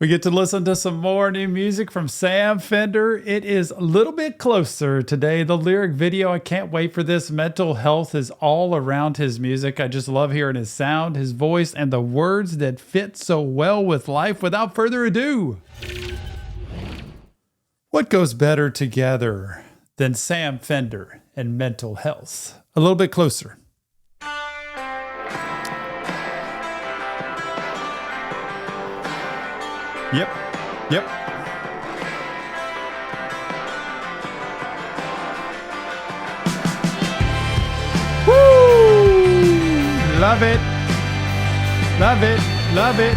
We get to listen to some more new music from Sam Fender. It is a little bit closer today. The lyric video, I can't wait for this. Mental health is all around his music. I just love hearing his sound, his voice, and the words that fit so well with life. Without further ado, what goes better together than Sam Fender and mental health? A little bit closer. Yep. Woo! Love it. Love it. Love it.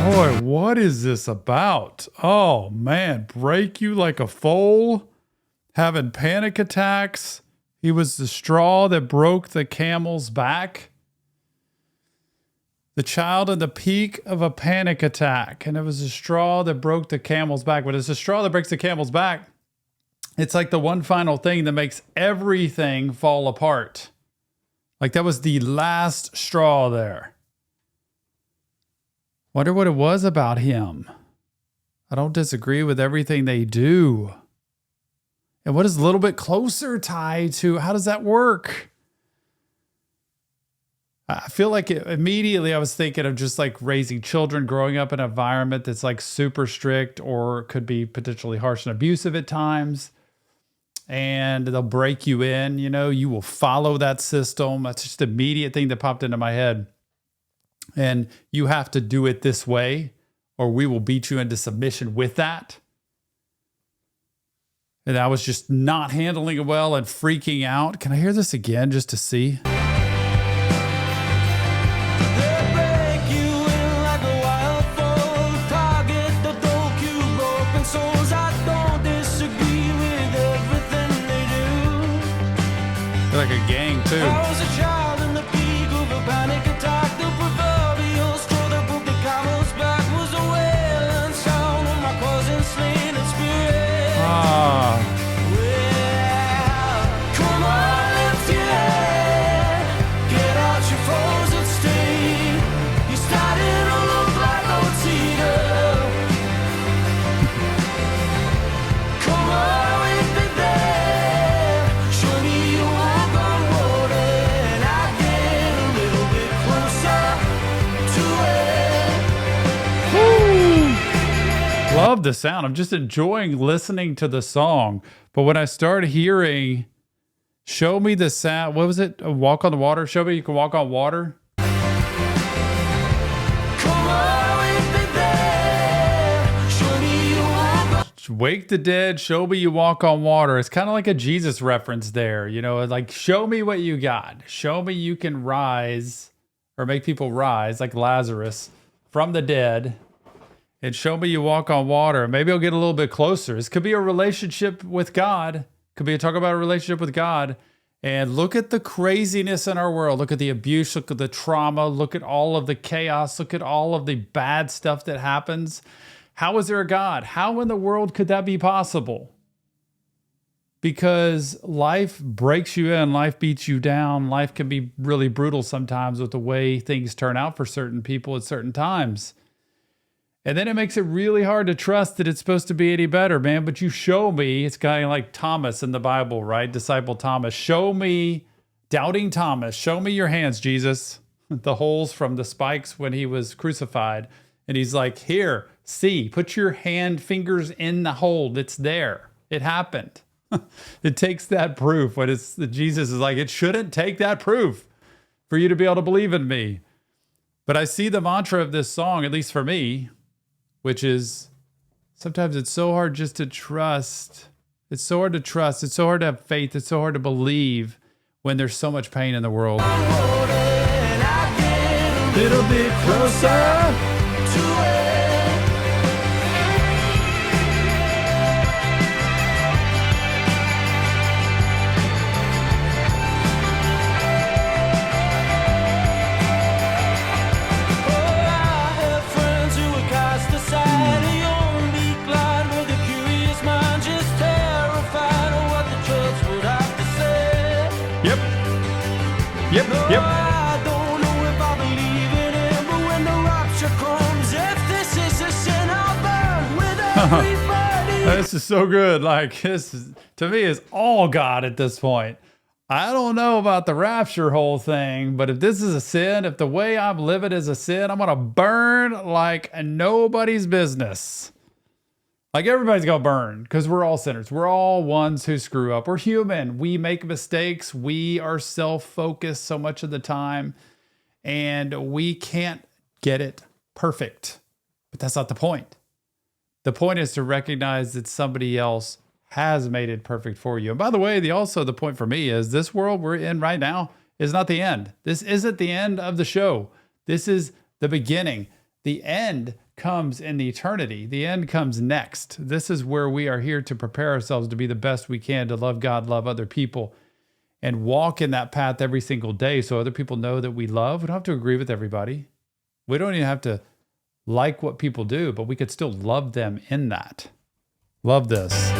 Boy, what is this about? Oh man, break you like a foal, having panic attacks. He was the straw that broke the camel's back. The child in the peak of a panic attack, and it was a straw that broke the camel's back. But it's a straw that breaks the camel's back. It's like the one final thing that makes everything fall apart. Like that was the last straw there. Wonder what it was about him. I don't disagree with everything they do. And what is a little bit closer tied to, how does that work? I feel like immediately I was thinking of just like raising children, growing up in an environment that's like super strict or could be potentially harsh and abusive at times. And they'll break you in, you will follow that system. That's just the immediate thing that popped into my head. And you have to do it this way, or we will beat you into submission with that. And I was just not handling it well and freaking out. Can I hear this again just to see? They're like a gang too. Love the sound. I'm just enjoying listening to the song. But when I start hearing, show me the sound, what was it? Walk on the water. Show me you can walk on water. Wake the dead, show me you walk on water. It's kind of like a Jesus reference there, like show me what you got. Show me you can rise or make people rise like Lazarus from the dead. And show me you walk on water. Maybe I'll get a little bit closer. This could be a relationship with God. Could be a talk about a relationship with God. And look at the craziness in our world. Look at the abuse. Look at the trauma. Look at all of the chaos. Look at all of the bad stuff that happens. How is there a God? How in the world could that be possible? Because life breaks you in. Life beats you down. Life can be really brutal sometimes with the way things turn out for certain people at certain times. And then it makes it really hard to trust that it's supposed to be any better, man. But you show me, it's kind of like Thomas in the Bible, right? Disciple Thomas. Show me, doubting Thomas, show me your hands, Jesus. The holes from the spikes when he was crucified. And he's like, here, see, put your fingers in the hole. It's there. It happened. It takes that proof. When Jesus is like, it shouldn't take that proof for you to be able to believe in me. But I see the mantra of this song, at least for me, which is sometimes it's so hard just to trust. It's so hard to trust. It's so hard to have faith. It's so hard to believe when there's so much pain in the world. A little bit closer to it. Yep. Yep. I don't know if I believe in him, but when the rapture comes, if this is a sin, I'll burn with everybody. This is so good. Like, this is, to me, is all God at this point. I don't know about the rapture whole thing, but if this is a sin, if the way I'm living is a sin, I'm going to burn like nobody's business. Like everybody's going to burn because we're all sinners. We're all ones who screw up. We're human. We make mistakes. We are self-focused so much of the time, and we can't get it perfect. But that's not the point. The point is to recognize that somebody else has made it perfect for you. And by the way, the point for me is this world we're in right now is not the end. This isn't the end of the show. This is the beginning. The end comes in the eternity. The end comes next. This is where we are here to prepare ourselves to be the best we can, to love God, love other people, and walk in that path every single day so other people know that we love. We don't have to agree with everybody. We don't even have to like what people do, but we could still love them in that. Love this.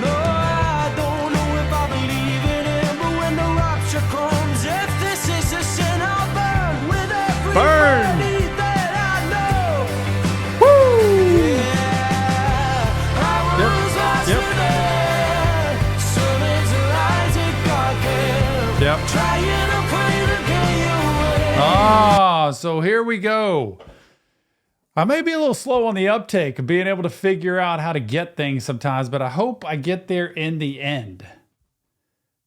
No, I don't know if I believe in him, but when the rapture comes, if this is a sin, I'll burn with everybody that I know. Woo! Yeah, I was lost today, servants of Isaac, God came, trying to pray to get you away. So here we go. I may be a little slow on the uptake of being able to figure out how to get things sometimes, but I hope I get there in the end.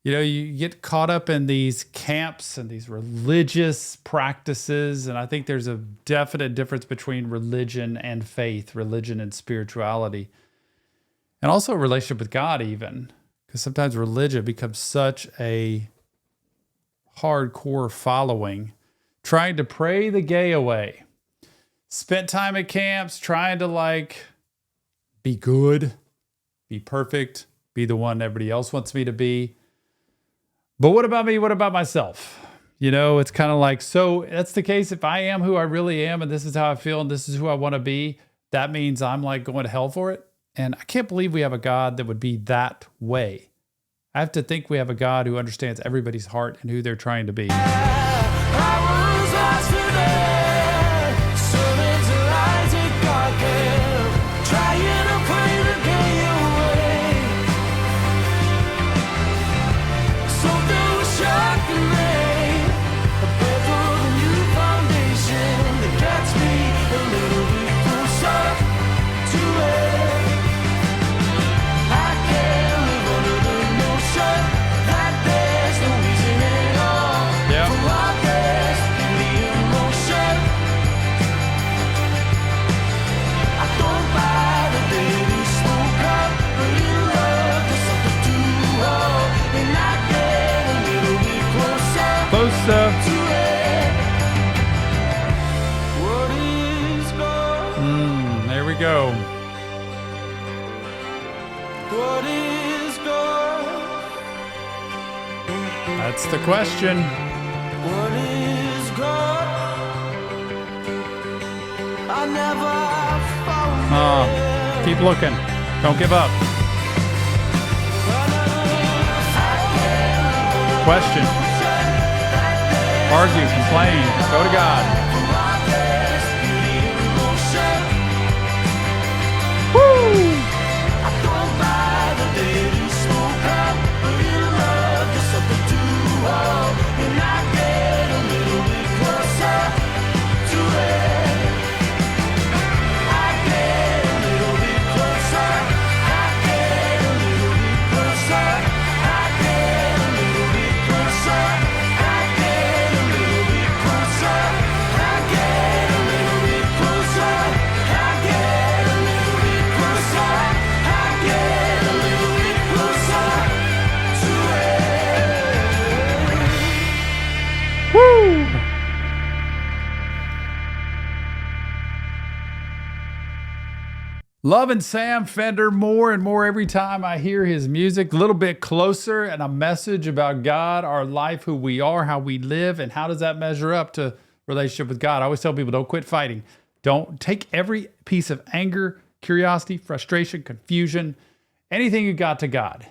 You know, you get caught up in these camps and these religious practices, and I think there's a definite difference between religion and faith, religion and spirituality, and also a relationship with God even, because sometimes religion becomes such a hardcore following, trying to pray the gay away. Spent time at camps trying to like be good, be perfect, be the one everybody else wants me to be. But what about me? What about myself? You know, it's kind of like, so that's the case. If I am who I really am, and this is how I feel, and this is who I want to be, that means I'm like going to hell for it. And I can't believe we have a God that would be that way. I have to think we have a God who understands everybody's heart and who they're trying to be. I was lost today. Trying to pray to get you away. Something was shocking me. A better than new foundation that gets me a little bit closer to it. I can't live under the notion that there's no reason at all for our best in the emotion. I don't buy There we go. What is God? That's the question. What is God? I never found it. Keep looking. Don't give up. Question. Argue, complain, go to God. Woo! Loving Sam Fender more and more every time I hear his music, a little bit closer, and a message about God, our life, who we are, how we live, and how does that measure up to relationship with God. I always tell people, don't quit fighting. Don't take every piece of anger, curiosity, frustration, confusion, anything you got to God.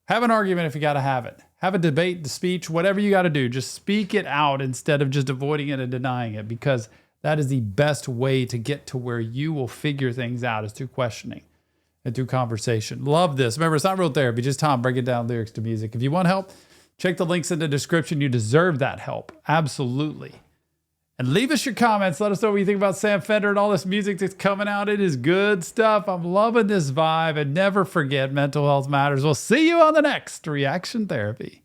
Have an argument if you got to have it. have a debate, the speech, whatever you got to do. Just speak it out instead of just avoiding it and denying it, because that is the best way to get to where you will figure things out, is through questioning and through conversation. Love this. Remember, it's not real therapy, just Tom breaking down lyrics to music. If you want help, check the links in the description. You deserve that help. Absolutely. And leave us your comments. Let us know what you think about Sam Fender and all this music that's coming out. It is good stuff. I'm loving this vibe. And never forget, mental health matters. We'll see you on the next Reaction Therapy.